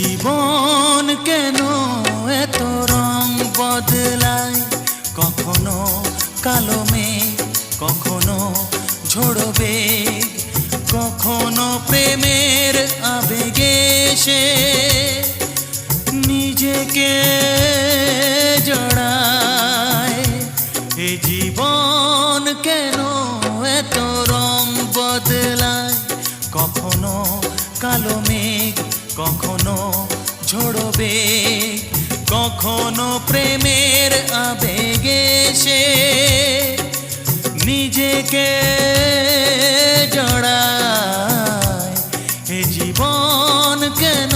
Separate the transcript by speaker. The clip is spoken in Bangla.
Speaker 1: জীবন কেন এত রং বদলায়, কখনো কালো মেঘ, কখনো ঝোড়ো বেগ, কখনো প্রেমের আবেগে সে নিজেকে জড়ায়। এ জীবন কেন এত রং বদলায়, কখনো কালো মেঘ, কখনো ঝোড়ো বেগ, কখনো প্রেমের আবেগে সে নিজেকে জড়ায়। এ জীবন কেন